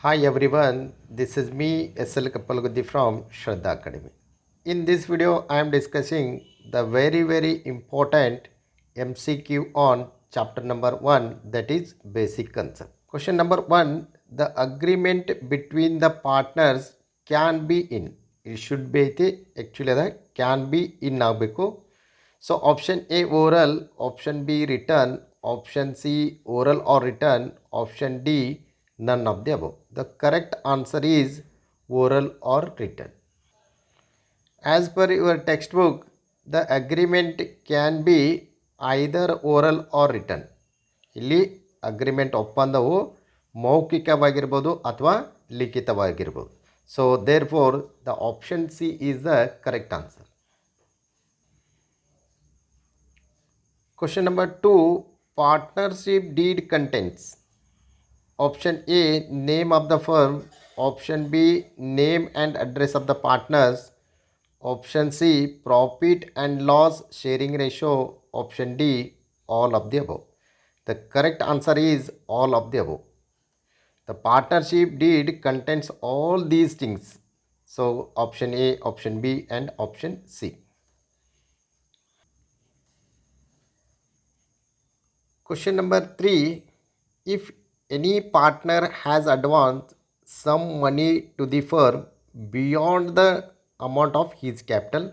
Hi everyone, this is me SL Kapalguddi from Shraddha Academy. In this video, I am discussing the very important MCQ on chapter number 1, that is basic concept. Question number 1, the agreement between the partners can be in. It should be actually the can be in ಆಗಬೇಕು. So option A oral, option B written, option C oral or written, option D none of the above. The correct answer is oral or written. As per your textbook, the agreement can be either oral or written. ಇಲ್ಲಿ agreement ಒಪ್ಪಂದವು ಮೌಖಿಕವಾಗಿರ್ಬೋದು ಅಥವಾ ಲಿಖಿತವಾಗಿರ್ಬೋದು. So therefore the option C is the correct answer. Question number 2, partnership deed contents. Option A, name of the firm. Option B, name and address of the partners. Option C, profit and loss sharing ratio. Option D, all of the above. The correct answer is all of the above. The partnership deed contains all these things. So option A, option B and option C. Question number 3, if any partner has advanced some money to the firm beyond the amount of his capital,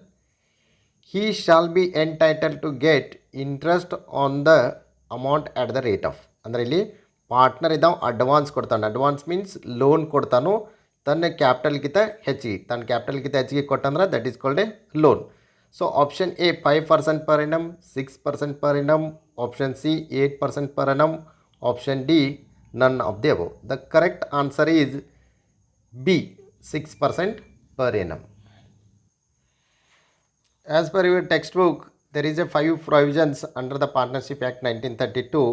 he shall be entitled to get interest on the amount at the rate of. ಅಂದರೆ ಇಲ್ಲಿ partner ಇದ್ದಾವೆ advance ಕೊಡ್ತಾನೆ. Advance means loan ಕೊಡ್ತಾನೋ ತನ್ನ ಕ್ಯಾಪಿಟಲ್ಗಿಂತ ಹೆಚ್ಚಿಗೆ, ತನ್ನ ಕ್ಯಾಪಿಟಲ್ಗಿಂತ ಹೆಚ್ಚಿಗೆ ಕೊಟ್ಟಂದ್ರೆ that is called a loan. So option A 5% per annum, 6% per annum, option C 8% per annum, option D none of the above. The correct answer is B 6% per annum. As per your textbook, there is a 5 provisions under the Partnership Act 1932.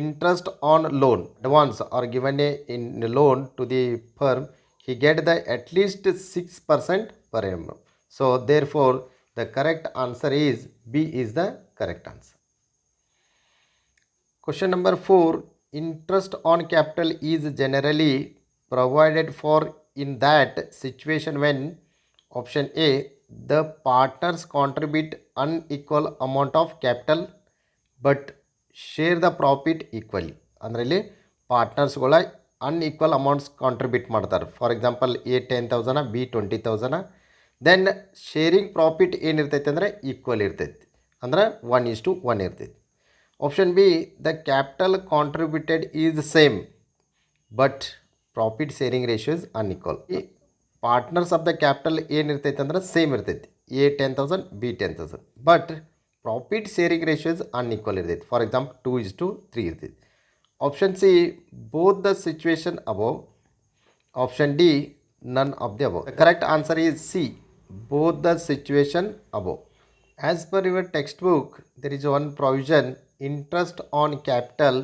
Interest on loan, advance or given in loan to the firm, he get the at least 6% per annum. So therefore the correct answer is B is the correct answer. Question number 4, interest on capital is generally provided for in that situation when option A, the partners contribute unequal amount of capital but share the profit equally. ಅಂದರೆ ಇಲ್ಲಿ ಪಾರ್ಟ್ನರ್ಸ್ಗಳ unequal amounts contribute ಮಾಡ್ತಾರೆ. For example A 10,000, B 20,000. Then sharing profit ಏನಿರ್ತೈತೆ ಅಂದರೆ equal ಇರ್ತೈತಿ, ಅಂದ್ರೆ 1:1 ಇರ್ತೈತಿ. Option B, the capital contributed is same but profit sharing ratio is unequal. ಈ ಪಾರ್ಟ್ನರ್ಸ್ ಆಫ್ ದ ಕ್ಯಾಪಿಟಲ್ ಏನಿರ್ತೈತೆ ಅಂದ್ರೆ ಸೇಮ್ ಇರ್ತೈತಿ, A 10,000, B 10,000, but profit sharing ratio is unequal ಇರ್ತೈತಿ. ಫಾರ್ ಎಕ್ಸಾಂಪಲ್ 2:3 ಇರ್ತೈತಿ. Option C, both the situation above. Option D, none of the above. The correct answer is C, both the situation above. As per your textbook, there is one provision, interest on capital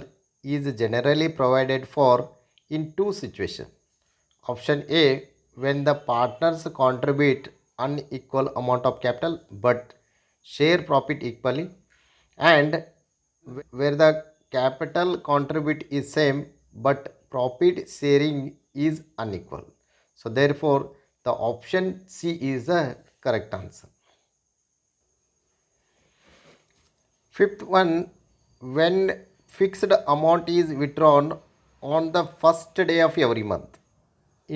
is generally provided for in 2 situations. Option A, when the partners contribute unequal amount of capital but share profit equally, and where the capital contribute is same but profit sharing is unequal. So therefore the option C is the correct answer. Fifth one, when fixed amount is withdrawn on the first day of every month,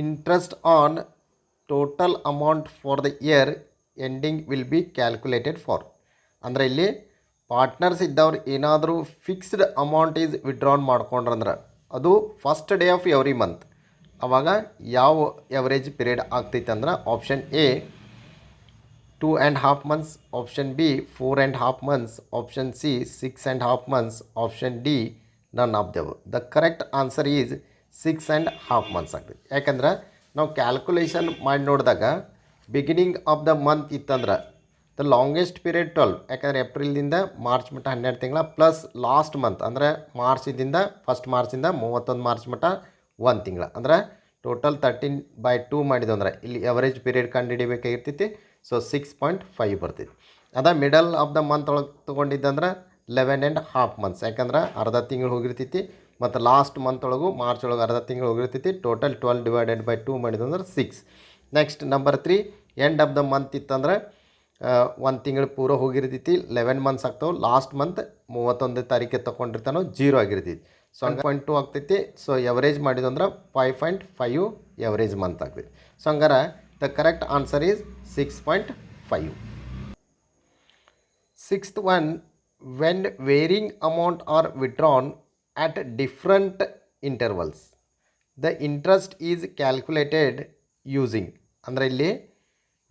interest on total amount for the year ending will be calculated for. ಅಂದರೆ ಇಲ್ಲಿ partners ಇದ್ದವ್ರು ಏನಾದರೂ fixed amount is withdrawn ಮಾಡ್ಕೊಂಡ್ರಂದ್ರೆ ಅದು first day of every month, ಆವಾಗ ಯಾವ average period ಆಗ್ತೈತೆ ಅಂದ್ರೆ option A 2.5 months, option B 4.5 months, option C 6.5 months, option D none of they've. The correct answer is 6.5 months ಆಗ್ತೈತಿ. ಯಾಕಂದ್ರೆ ನಾವು ಕ್ಯಾಲ್ಕುಲೇಷನ್ ಮಾಡಿ ನೋಡಿದಾಗ ಬಿಗಿನಿಂಗ್ ಆಫ್ ದ ಮಂತ್ ಇತ್ತಂದ್ರೆ ದ ಲಾಂಗೆಸ್ಟ್ ಪೀರಿಯಡ್ 12, ಯಾಕಂದರೆ ಏಪ್ರಿಲ್ದಿಂದ ಮಾರ್ಚ್ ಮಟ್ಟ 12 ತಿಂಗಳ ಪ್ಲಸ್ ಲಾಸ್ಟ್ ಮಂತ್ ಅಂದರೆ ಮಾರ್ಚಿಂದ ಫಸ್ಟ್ ಮಾರ್ಚಿಂದ 31 ಮಾರ್ಚ್ ಮಟ್ಟ 1 ತಿಂಗಳ, ಅಂದ್ರೆ ಟೋಟಲ್ 13/2 ಮಾಡಿದ್ವು ಅಂದ್ರೆ ಇಲ್ಲಿ ಎವರೇಜ್ ಪೀರಿಯಡ್ ಕಂಡುಹಿಡಿಬೇಕಾಗಿರ್ತೈತಿ. ಸೊ 6.5 ಬರ್ತೈತಿ. ಅದ ಮಿಡಲ್ ಆಫ್ ದ ಮಂತ್ ಒಳಗೆ ತೊಗೊಂಡಿದ್ದಂದ್ರೆ 11.5 months, ಯಾಕಂದ್ರೆ ಅರ್ಧ ತಿಂಗಳು ಹೋಗಿರ್ತೈತಿ ಮತ್ತು ಲಾಸ್ಟ್ ಮಂತ್ ಒಳಗೂ ಮಾರ್ಚ್ ಒಳಗೆ ಅರ್ಧ ತಿಂಗಳು ಹೋಗಿರ್ತೈತಿ. ಟೋಟಲ್ 12 ಡಿವೈಡೆಡ್ ಬೈ 2 ಮಾಡಿದಂದ್ರೆ 6. Next number 3 end of the month ಇತ್ತಂದ್ರೆ ಒಂದು ತಿಂಗಳು ಪೂರ ಹೋಗಿರ್ತೈತಿ. 11 ಮಂತ್ಸ್ ಆಗ್ತಾವೆ. ಲಾಸ್ಟ್ ಮಂತ್ 31 ತಾರೀಕಿಗೆ ತೊಗೊಂಡಿರ್ತಾನೋ 0 ಆಗಿರ್ತೈತಿ. ಸೊ 1.2 ಆಗ್ತೈತಿ. ಸೊ ಎವರೇಜ್ ಮಾಡಿದಂದ್ರೆ 5.5 ಎವರೇಜ್ ಮಂತ್ ಆಗ್ತೈತಿ. ಸೊ ಹಂಗಾರೆ the correct answer is 6.5. Sixth one, when varying amount are withdrawn at different intervals, the interest is calculated using. ಅಂದರೆ ಇಲ್ಲಿ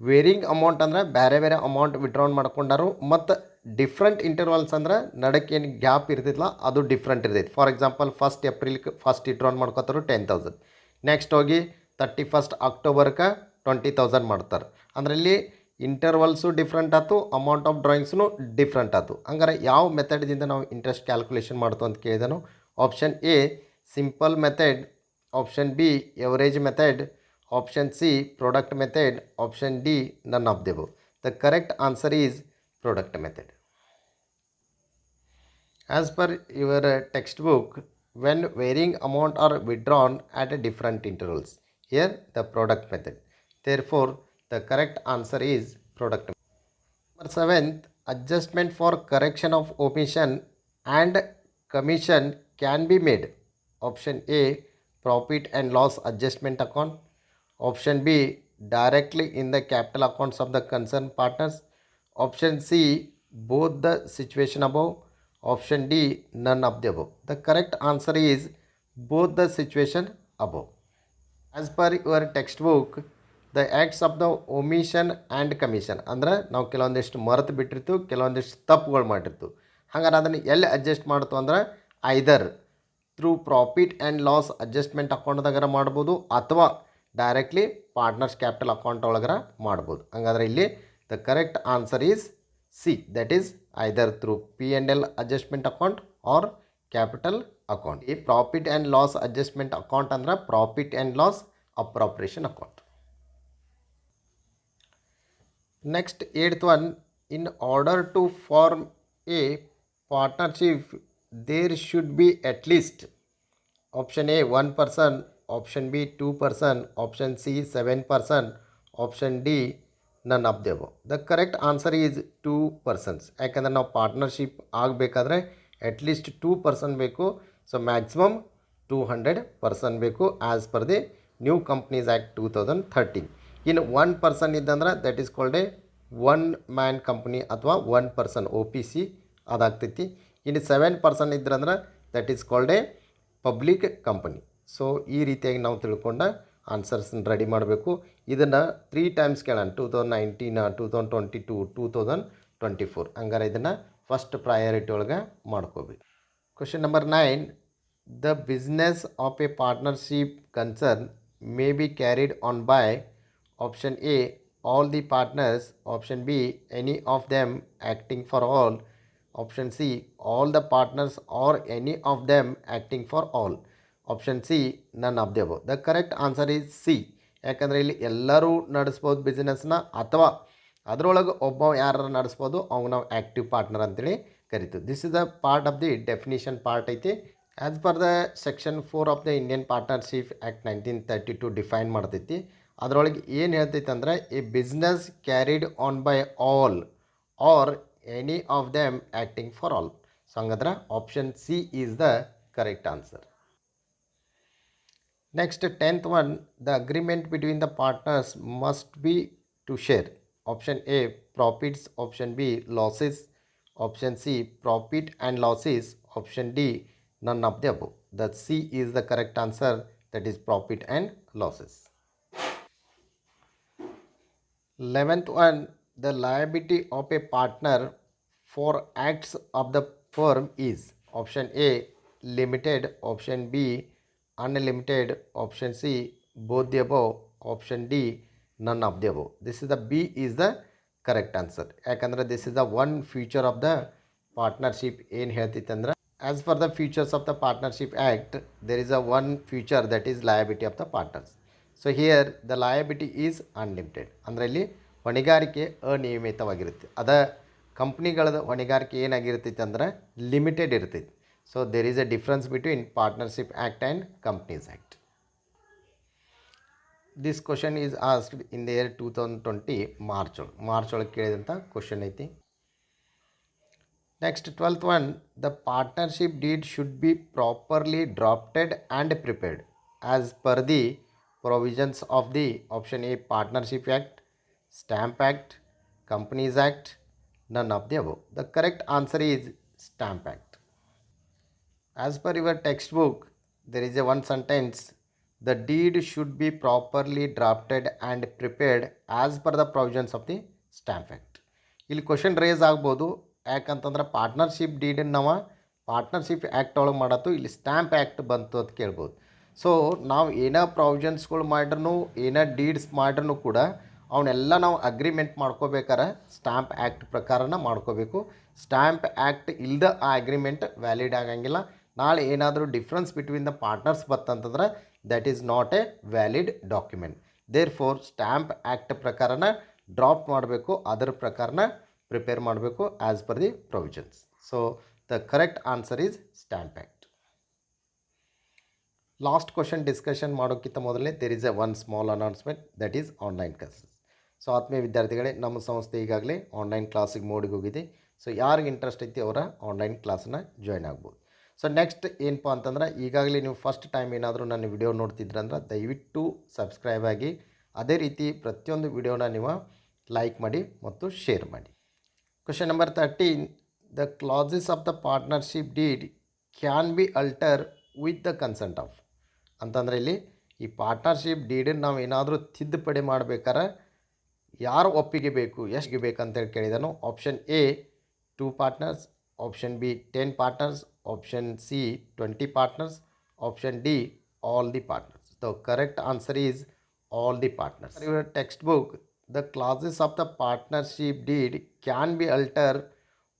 ವೇರಿಂಗ್ ಅಮೌಂಟ್ ಅಂದ್ರೆ ಬೇರೆ ಬೇರೆ ಅಮೌಂಟ್ ವಿಡ್ರಾನ್ ಮಾಡ್ಕೊಂಡಾರು ಮತ್ತು ಡಿಫ್ರೆಂಟ್ ಇಂಟರ್ವಲ್ಸ್ ಅಂದ್ರೆ ನಡಕ್ಕೆ ಏನು ಗ್ಯಾಪ್ ಇರ್ತೈತಲ್ಲ ಅದು ಡಿಫ್ರೆಂಟ್ ಇರ್ತೈತಿ. ಫಾರ್ ಎಕ್ಸಾಂಪಲ್ 1st ಏಪ್ರಿಲ್ಗೆ ಫಸ್ಟ್ ವಿಡ್ರಾನ್ ಮಾಡ್ಕೋತಾರು 10,000. ನೆಕ್ಸ್ಟ್ ಹೋಗಿ 31st ಅಕ್ಟೋಬರ್ಗೆ 20,000 ಮಾಡ್ತಾರೆ. ಅಂದ್ರೆ ಇಲ್ಲಿ ಇಂಟರ್ವಲ್ಸು ಡಿಫ್ರೆಂಟ್ ಆಯ್ತು, ಅಮೌಂಟ್ ಆಫ್ ಡ್ರಾಯಿಂಗ್ಸ್ನು ಡಿಫ್ರೆಂಟ್ ಆಯ್ತು. ಹಂಗಾರೆ ಯಾವ ಮೆಥಡ್ದಿಂದ ನಾವು ಇಂಟ್ರೆಸ್ಟ್ ಕ್ಯಾಲ್ಕುಲೇಷನ್ ಮಾಡ್ತು ಅಂತ ಕೇಳಿದನು. Option A simple method, option B average method, option C product method, option D none of the above. The correct answer is product method. As per your textbook, when varying amount are withdrawn at different intervals, here the product method. Therefore, the correct answer is product method. Number 7th, adjustment for correction of omission and commission can be made. Option A, profit and loss adjustment account. Option B, directly in the capital accounts of the concerned partners. Option C, both the situation above. Option D, none of the above. The correct answer is both the situation above. As per your textbook, the acts of the omission and commission ಅಂದ್ರೆ ನಾವು ಕೆಲವೊಂದಿಷ್ಟು ಮರೆತು ಬಿಟ್ಟಿರ್ತೀವಿ, ಕೆಲವೊಂದಿಷ್ಟು ತಪ್ಪುಗಳು ಮಾಡಿರ್ತೀವಿ. ಹಂಗಾರೆ ಅದನ್ನು ಎಲ್ಲಿ ಅಡ್ಜಸ್ಟ್ ಮಾಡ್ತು ಅಂದ್ರೆ either through profit and loss adjustment ಅಕೌಂಟ್ದಾಗರ ಮಾಡ್ಬೋದು ಅಥವಾ ಡೈರೆಕ್ಟ್ಲಿ ಪಾರ್ಟ್ನರ್ಸ್ ಕ್ಯಾಪಿಟಲ್ ಅಕೌಂಟ್ ಒಳಗರ ಮಾಡ್ಬೋದು. ಹಂಗಾದ್ರೆ ಇಲ್ಲಿ the correct answer is C, that is either through P&L adjustment account or capital account. ಈ profit and loss adjustment account ಅಂದ್ರೆ profit and loss appropriation account. Next, 8th one, in order to form a partnership, there should be at least option A 1%, option B 2%, option C 7%, option D none of the above. The correct answer is 2%. ಯಾಕಂದರೆ ನಾವು partnership ಆಗಬೇಕಾದ್ರೆ at least 2% ಬೇಕು. So maximum 200% ಬೇಕು as per the new companies act 2013. ಇನ್ನು 1% ಇದ್ದಂದ್ರೆ that is called a one man company ಅಥವಾ 1% OPC ಅದಾಗ್ತೈತಿ. ಇನ್ನು 7% ಇದ್ರಂದ್ರೆ that is called a public company. So ಈ ರೀತಿಯಾಗಿ ನಾವು ತಿಳ್ಕೊಂಡು ಆನ್ಸರ್ಸನ್ನು ರೆಡಿ ಮಾಡಬೇಕು. ಇದನ್ನು 3 ಟೈಮ್ಸ್ ಕೇಳೋಣ, 2019, 2022, 2024. ಹಂಗಾರೆ ಇದನ್ನು ಫಸ್ಟ್ ಪ್ರಯಾರಿಟಿ ಒಳಗೆ ಮಾಡ್ಕೋಬೇಕು. Question number 9, the business of A partnership concern may be carried on by option A all the partners, option B any of them acting for all, option C all the partners or any of them acting for all, option C none of the above. The correct answer is C. ಯಾಕಂದರೆ ಇಲ್ಲಿ ಎಲ್ಲರೂ ನಡೆಸ್ಬೋದು ಬಿಸ್ನೆಸ್ನ ಅಥವಾ ಅದರೊಳಗೆ ಒಬ್ಬ ಯಾರು ನಡೆಸ್ಬೋದು ಅವ್ನು ನಾವು active partner ಅಂತೇಳಿ ಕರಿತೀವಿ. This is the part of the definition part ಐತಿ. As per the section 4 of the Indian partnership act 1932 define ಮಾಡ್ತೈತಿ. ಅದರೊಳಗೆ ಏನು ಹೇಳ್ತೈತೆ ಅಂದರೆ a business carried on by all or any of them acting for all. So ಹಂಗಂದ್ರೆ option C is the correct answer. Next 10th one, the agreement between the partners must be to share. Option A profits, option B losses, option C profit and losses, option D none of the above. The C is the correct answer, that is profit and losses. 11th one, the liability of a partner for acts of the firm is option A limited, option B unlimited, option C both the above, option D none of the above. This is the B is the correct answer. ಯಾಕಂದರೆ this is the one feature of the partnership. ಏನು ಹೇಳ್ತಿತ್ತು ಅಂದ್ರೆ as per the features of the partnership act there is a one feature that is liability of the partners. So here the liability is unlimited. ಅಂದರೆ ಇಲ್ಲಿ ಹೊಣೆಗಾರಿಕೆ ಅನಿಯಮಿತವಾಗಿರುತ್ತೆ. ಅದ ಕಂಪ್ನಿಗಳದ ಹೊಣೆಗಾರಿಕೆ ಏನಾಗಿರ್ತೈತೆ ಅಂದ್ರೆ limited ಇರ್ತೈತಿ. So there is a difference between Partnership Act and Companies Act. This question is asked in the year 2020 March ಒಳಗೆ ಕೇಳಿದಂಥ question ಐತಿ. Next 12th one, the partnership deed should be properly drafted and prepared as per the provisions of the option A Partnership Act, Stamp Act, Companies Act, none of the above. The correct answer is Stamp Act. As per your textbook, there is a one sentence, the deed should be properly drafted and prepared as per the provisions of the Stamp Act. ಇಲ್ಲಿ question race ಆಗ್ಬೋದು, ಯಾಕಂತಂದ್ರೆ partnership ಡೀಡನ್ನು ನಾವು partnership act ಒಳಗೆ ಮಾಡತ್ತು, ಇಲ್ಲಿ stamp act ಬಂತು ಅಂತ ಕೇಳ್ಬೋದು. So ನಾವು ಏನೋ ಪ್ರಾವಿಷನ್ಸ್ಗಳು ಮಾಡ್ರೂ ಏನೋ ಡೀಡ್ಸ್ ಮಾಡ್ರೂ ಕೂಡ ಅವನ್ನೆಲ್ಲ ನಾವು ಅಗ್ರಿಮೆಂಟ್ ಮಾಡ್ಕೋಬೇಕಾರೆ ಸ್ಟ್ಯಾಂಪ್ ಆ್ಯಕ್ಟ್ ಪ್ರಕಾರನ ಮಾಡ್ಕೋಬೇಕು. ಸ್ಟ್ಯಾಂಪ್ ಆ್ಯಕ್ಟ್ ಇಲ್ಲದ ಆ ಅಗ್ರಿಮೆಂಟ್ ವ್ಯಾಲಿಡ್ ಆಗಂಗಿಲ್ಲ. ನಾಳೆ ಏನಾದರೂ ಡಿಫ್ರೆನ್ಸ್ ಬಿಟ್ವೀನ್ ದ ಪಾರ್ಟ್ನರ್ಸ್ ಬರ್ತಂತಂದ್ರೆ that is not a valid document. Therefore stamp act ಪ್ರಕಾರನ ಡ್ರಾಫ್ಟ್ ಮಾಡಬೇಕು, ಅದರ ಪ್ರಕಾರನ ಪ್ರಿಪೇರ್ ಮಾಡಬೇಕು as per the provisions. So the correct answer is stamp act. Last question discussion ಮಾಡೋಕ್ಕಿಂತ ಮೊದಲೇ there is a one small announcement, that is online classes. So ಆತ್ಮೀಯ ವಿದ್ಯಾರ್ಥಿಗಳೇ, ನಮ್ಮ ಸಂಸ್ಥೆ ಈಗಾಗಲೇ ಆನ್ಲೈನ್ ಕ್ಲಾಸಿಗೆ ಮೋಡಿಗೆ ಹೋಗಿದೆ. ಸೊ ಯಾರಿಗೆ ಇಂಟ್ರೆಸ್ಟ್ ಐತಿ ಅವರ ಆನ್ಲೈನ್ ಕ್ಲಾಸನ್ನ ಜಾಯ್ನ್ ಆಗ್ಬೋದು. ಸೊ ನೆಕ್ಸ್ಟ್ ಏನಪ್ಪ ಅಂತಂದ್ರೆ, ಈಗಾಗಲೇ ನೀವು ಫಸ್ಟ್ ಟೈಮ್ ಏನಾದರೂ ನನ್ನ ವಿಡಿಯೋ ನೋಡ್ತಿದ್ರಂದ್ರೆ ದಯವಿಟ್ಟು ಸಬ್ಸ್ಕ್ರೈಬ್ ಆಗಿ, ಅದೇ ರೀತಿ ಪ್ರತಿಯೊಂದು ವಿಡಿಯೋನ ನೀವು ಲೈಕ್ ಮಾಡಿ ಮತ್ತು ಶೇರ್ ಮಾಡಿ. Question number 13, the classes of the partnership deed can be ಅಲ್ಟರ್ with the consent of ಅಂತಂದರೆ ಇಲ್ಲಿ ಈ ಪಾರ್ಟ್ನರ್ಶಿಪ್ ಡೀಡನ್ನು ನಾವು ಏನಾದರೂ ತಿದ್ದುಪಡಿ ಮಾಡಬೇಕಾರೆ ಯಾರು ಒಪ್ಪಿಗೆ ಬೇಕು, ಎಷ್ಟು ಬೇಕಂತೇಳಿ ಕೇಳಿದನು. Option A 2 partners, option B 10 partners, option C 20 partners, option D all the partners. The correct answer is all the partners. In your textbook, the clauses of the partnership deed can be altered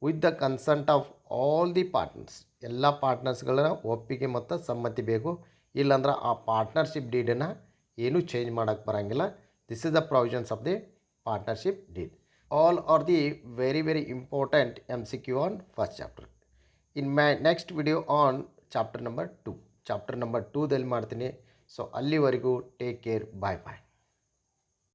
with the consent of all the partners. ಎಲ್ಲ ಪಾರ್ಟ್ನರ್ಸ್ಗಳ ಒಪ್ಪಿಗೆ ಮತ್ತು ಸಮ್ಮತಿ ಬೇಕು, ಇಲ್ಲಾಂದ್ರೆ ಆ partnership ಡೀಡನ್ನು ಏನೂ change ಮಾಡೋಕ್ಕೆ ಬರೋಂಗಿಲ್ಲ. This is the provisions of the partnership deed. All are the very important MCQ on first chapter. In my next video on chapter number 2 ದಲ್ಲಿ ಮಾಡ್ತೀನಿ. ಸೊ ಅಲ್ಲಿವರೆಗೂ ಟೇಕ್ ಕೇರ್, ಬಾಯ್ ಬಾಯ್.